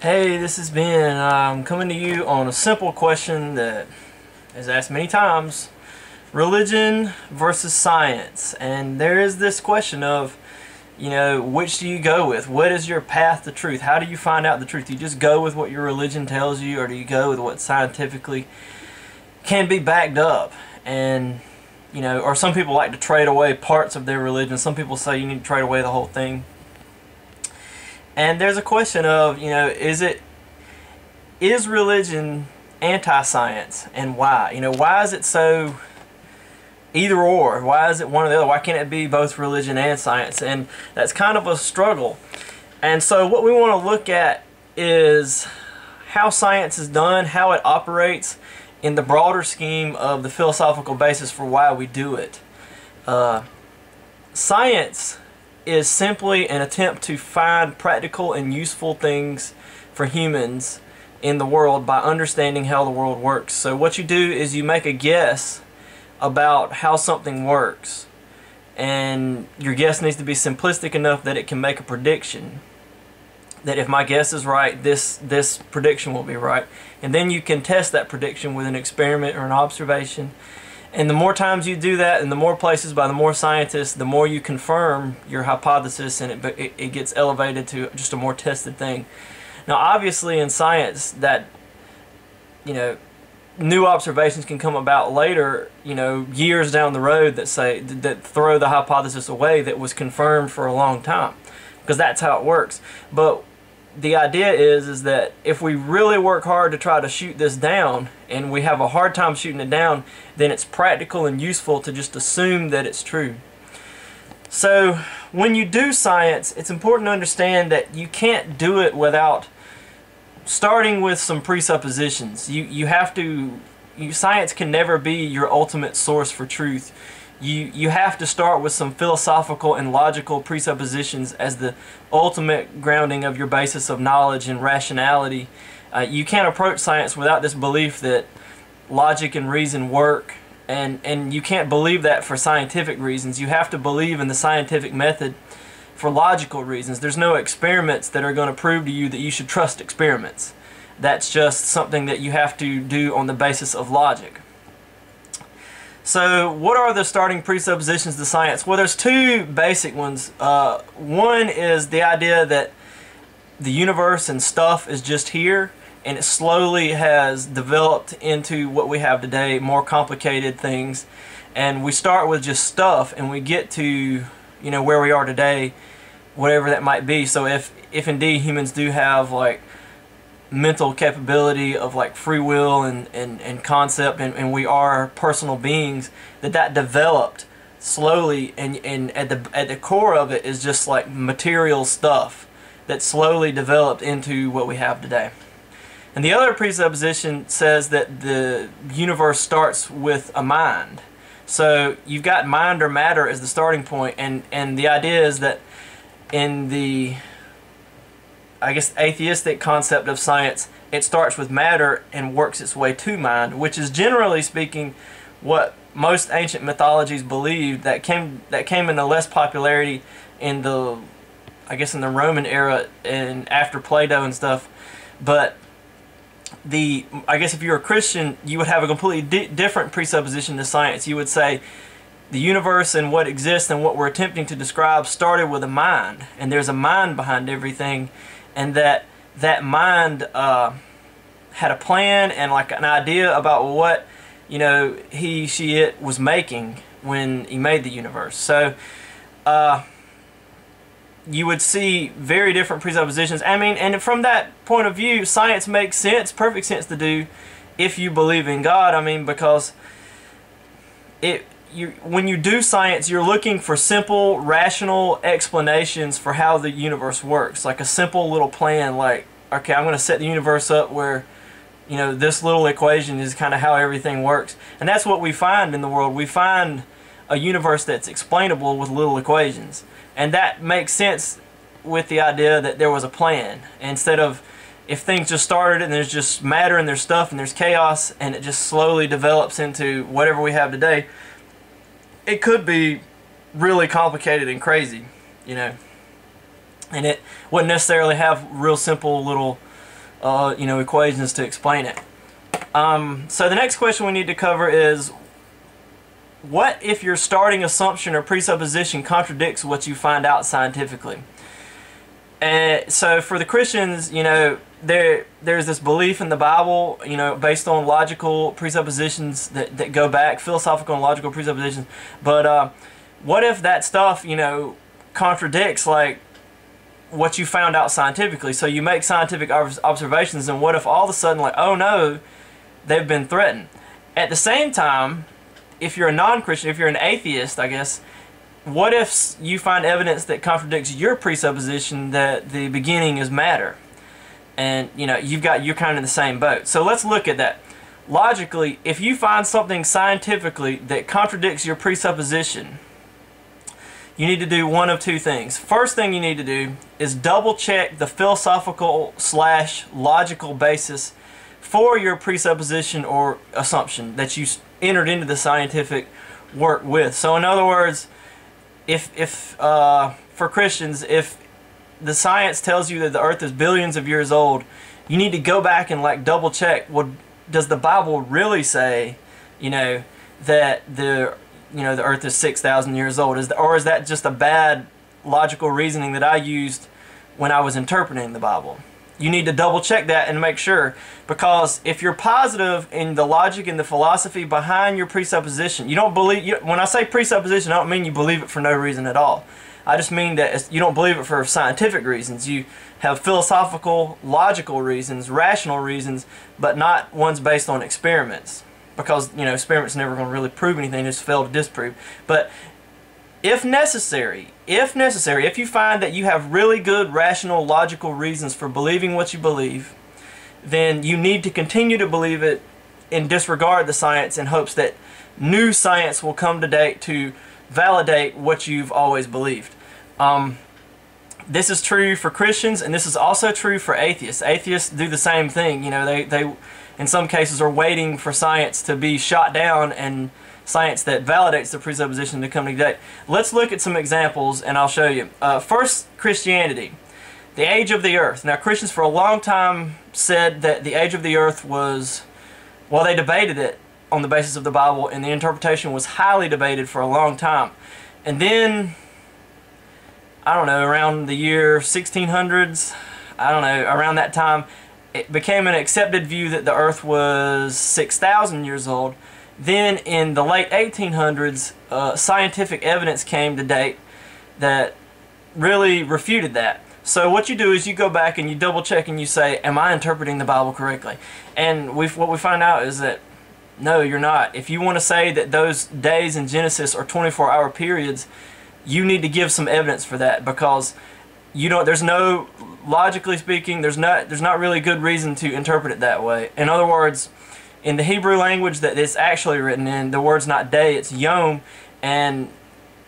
Hey, this is Ben. I'm coming to you on a simple question that is asked many times. Religion versus science. And there is this question of, which do you go with? What is your path to truth? How do you find out the truth? Do you just go with what your religion tells you, or do you go with what scientifically can be backed up? And, or some people like to trade away parts of their religion. Some people say you need to trade away the whole thing. And there's a question of, is religion anti-science, and why? Why is it so either or? Why is it one or the other? Why can't it be both religion and science? And that's kind of a struggle. And so what we want to look at is how science is done, how it operates in the broader scheme of the philosophical basis for why we do it. Science is simply an attempt to find practical and useful things for humans in the world by understanding how the world works. So what you do is you make a guess about how something works, and your guess needs to be simplistic enough that it can make a prediction, that if my guess is right, this prediction will be right. And then you can test that prediction with an experiment or an observation. And the more times you do that, and the more places by the more scientists, the more you confirm your hypothesis, and it gets elevated to just a more tested thing. Now, obviously, in science, that new observations can come about later, years down the road that throw the hypothesis away that was confirmed for a long time, because that's how it works. But the idea is that if we really work hard to try to shoot this down, and we have a hard time shooting it down, then it's practical and useful to just assume that it's true. So when you do science, it's important to understand that you can't do it without starting with some presuppositions. Science can never be your ultimate source for truth. You have to start with some philosophical and logical presuppositions as the ultimate grounding of your basis of knowledge and rationality. You can't approach science without this belief that logic and reason work, and you can't believe that for scientific reasons. You have to believe in the scientific method for logical reasons. There's no experiments that are going to prove to you that you should trust experiments. That's just something that you have to do on the basis of logic. So what are the starting presuppositions to science? Well, there's two basic ones. One is the idea that the universe and stuff is just here, and it slowly has developed into what we have today, more complicated things. And we start with just stuff, and we get to where we are today, whatever that might be. So if indeed humans do have like mental capability of like free will and concept, and we are personal beings, that developed slowly, and at the core of it is just like material stuff that slowly developed into what we have today. And the other presupposition says that the universe starts with a mind. So you've got mind or matter as the starting point, and the idea is that in the atheistic concept of science, it starts with matter and works its way to mind, which is generally speaking what most ancient mythologies believed. That came into less popularity in the Roman era and after Plato and stuff. But if you're a Christian, you would have a completely different presupposition to science. You would say the universe and what exists and what we're attempting to describe started with a mind, and there's a mind behind everything, and that mind had a plan and like an idea about what he, she, it was making when he made the universe. So you would see very different presuppositions. And from that point of view, science makes sense, perfect sense to do if you believe in God. Because when you do science, you're looking for simple, rational explanations for how the universe works. Like a simple little plan, like, okay, I'm going to set the universe up where, this little equation is kind of how everything works. And that's what we find in the world. We find a universe that's explainable with little equations. And that makes sense with the idea that there was a plan. Instead of if things just started and there's just matter and there's stuff and there's chaos and it just slowly develops into whatever we have today, it could be really complicated and crazy, and it wouldn't necessarily have real simple little equations to explain it. So the next question we need to cover is, what if your starting assumption or presupposition contradicts what you find out scientifically? And so for the Christians, there's this belief in the Bible, based on logical presuppositions that go back, philosophical and logical presuppositions. But what if that stuff, contradicts like what you found out scientifically? So you make scientific observations, and what if all of a sudden, like, oh no, they've been threatened? At the same time, if you're a non-Christian, if you're an atheist, I guess, what if you find evidence that contradicts your presupposition that the beginning is matter? And you're kind of in the same boat. So let's look at that. Logically, if you find something scientifically that contradicts your presupposition, you need to do one of two things. First thing you need to do is double check the philosophical / logical basis for your presupposition or assumption that you entered into the scientific work with. So in other words, if for Christians, if the science tells you that the earth is billions of years old, you need to go back and like double check, well, does the Bible really say, that the earth is 6,000 years old? Or is that just a bad logical reasoning that I used when I was interpreting the Bible? You need to double check that and make sure, because if you're positive in the logic and the philosophy behind your presupposition, you don't believe, when I say presupposition, I don't mean you believe it for no reason at all. I just mean that you don't believe it for scientific reasons. You have philosophical, logical reasons, rational reasons, but not ones based on experiments, because experiments never going to really prove anything, just fail to disprove. But if necessary, if you find that you have really good rational, logical reasons for believing what you believe, then you need to continue to believe it and disregard the science in hopes that new science will come to date to validate what you've always believed. This is true for Christians, and this is also true for atheists. Atheists do the same thing. They in some cases are waiting for science to be shot down and science that validates the presupposition to come to date. Let's look at some examples, and I'll show you. First, Christianity. The age of the earth. Now, Christians for a long time said that the age of the earth was, well, they debated it on the basis of the Bible, and the interpretation was highly debated for a long time. And then, I don't know, around the year 1600s, around that time, it became an accepted view that the earth was 6,000 years old. Then in the late 1800s, scientific evidence came to date that really refuted that. So what you do is you go back and you double check and you say, am I interpreting the Bible correctly? And what we find out is that no, you're not. If you want to say that those days in Genesis are 24-hour periods, you need to give some evidence for that, because there's no, logically speaking, there's not really good reason to interpret it that way. In other words, in the Hebrew language that it's actually written in, the word's not day, it's yom, and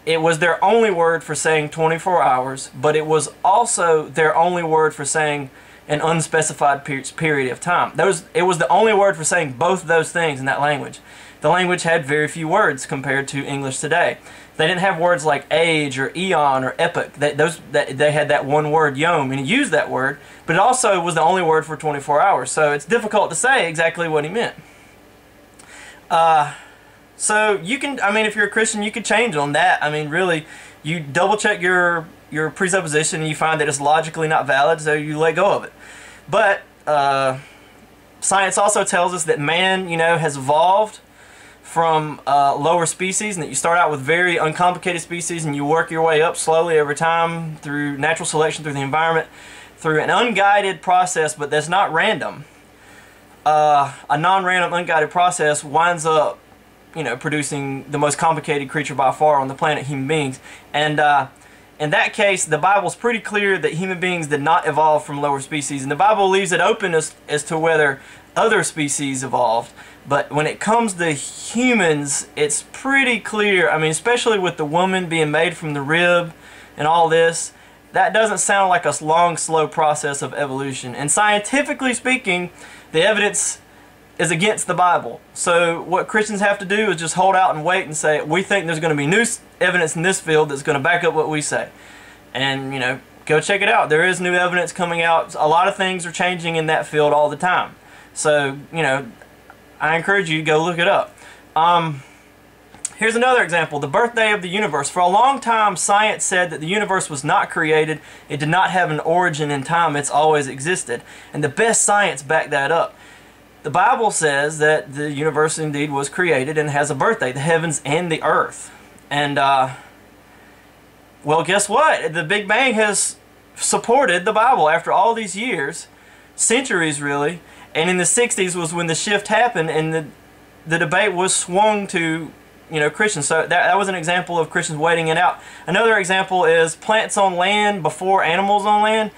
it was their only word for saying 24 hours, but it was also their only word for saying an unspecified period of time. It was the only word for saying both of those things in that language. The language had very few words compared to English today. They didn't have words like age or eon or epoch. They had that one word, yom, and he used that word, but it also was the only word for 24 hours. So it's difficult to say exactly what he meant. So you can, if you're a Christian, you could change on that. Really, you double check your presupposition and you find that it's logically not valid, so you let go of it. But science also tells us that man, has evolved from lower species, and that you start out with very uncomplicated species and you work your way up slowly over time through natural selection, through the environment, through an unguided process, but that's not random. A non-random, unguided process winds up, producing the most complicated creature by far on the planet, human beings. And in that case, the Bible's pretty clear that human beings did not evolve from lower species, and the Bible leaves it open as to whether other species evolved. But when it comes to humans, it's pretty clear. Especially with the woman being made from the rib and all this, that doesn't sound like a long, slow process of evolution. And scientifically speaking, the evidence is against the Bible. So what Christians have to do is just hold out and wait and say, we think there's going to be new evidence in this field that's going to back up what we say. And, go check it out. There is new evidence coming out. A lot of things are changing in that field all the time. So, you know, I encourage you to go look it up. Here's another example, the birthday of the universe. For a long time, science said that the universe was not created. It did not have an origin in time. It's always existed. And the best science backed that up. The Bible says that the universe indeed was created and has a birthday, the heavens and the earth. And, well, guess what? The Big Bang has supported the Bible after all these years, centuries really. And in the 60s was when the shift happened, and the debate was swung to, you know, Christians. So that was an example of Christians waiting it out. Another example is plants on land before animals on land.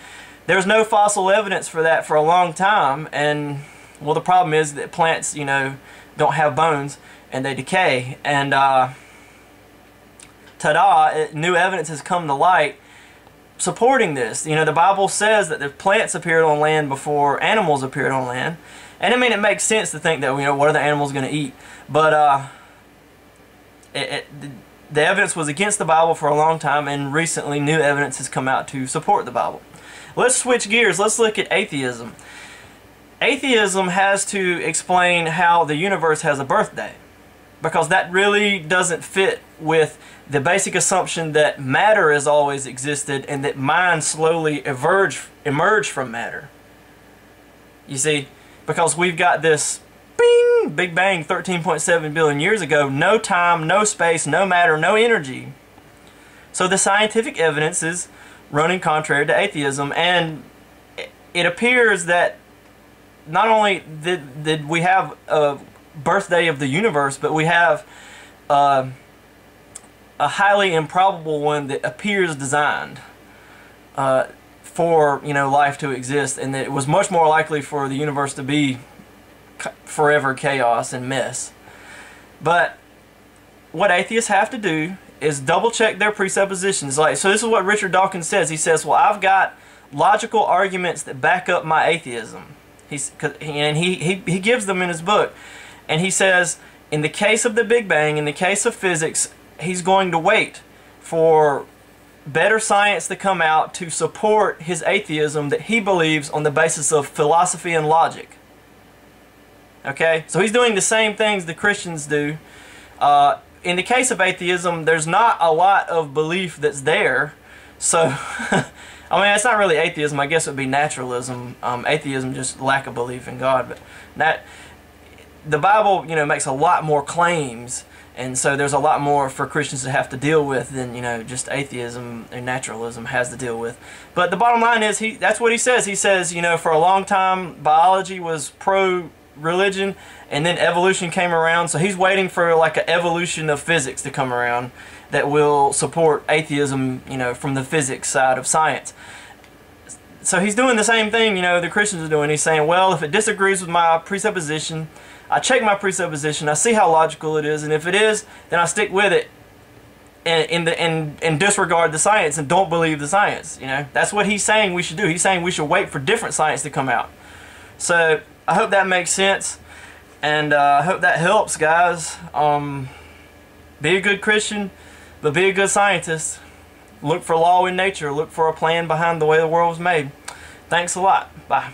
There's no fossil evidence for that for a long time, and well, the problem is that plants, you know, don't have bones and they decay. And ta-da, new evidence has come to light supporting this. You know, the Bible says that the plants appeared on land before animals appeared on land. And I mean, it makes sense to think that, you know, what are the animals going to eat? But the evidence was against the Bible for a long time, and recently new evidence has come out to support the Bible. Let's switch gears. Let's look at atheism. Atheism has to explain how the universe has a birthday, because that really doesn't fit with the basic assumption that matter has always existed and that mind slowly emerged from matter. You see, because we've got this bing, Big Bang 13.7 billion years ago, no time, no space, no matter, no energy. So the scientific evidence is running contrary to atheism, and it appears that not only did we have a birthday of the universe, but we have a highly improbable one that appears designed for, you know, life to exist, and that it was much more likely for the universe to be forever chaos and mess. But what atheists have to do is double check their presuppositions. Like, so this is what Richard Dawkins says. He says, well, I've got logical arguments that back up my atheism. He gives them in his book. And he says, in the case of the Big Bang, in the case of physics, he's going to wait for better science to come out to support his atheism that he believes on the basis of philosophy and logic. Okay? So he's doing the same things the Christians do. In the case of atheism, there's not a lot of belief that's there. So, I mean, it's not really atheism. I guess it would be naturalism. Atheism, just lack of belief in God. But that, the Bible, you know, makes a lot more claims, and so there's a lot more for Christians to have to deal with than, you know, just atheism and naturalism has to deal with. But the bottom line is, that's what he says. He says, you know, for a long time, biology was pro-religion, and then evolution came around. So he's waiting for like an evolution of physics to come around that will support atheism, you know, from the physics side of science. So he's doing the same thing, you know, the Christians are doing. He's saying, well, if it disagrees with my presupposition, I check my presupposition, I see how logical it is, and if it is, then I stick with it and disregard the science and don't believe the science. You know, that's what he's saying we should do. He's saying we should wait for different science to come out. So I hope that makes sense, and I hope that helps, guys. Be a good Christian, but be a good scientist. Look for law in nature. Look for a plan behind the way the world was made. Thanks a lot. Bye.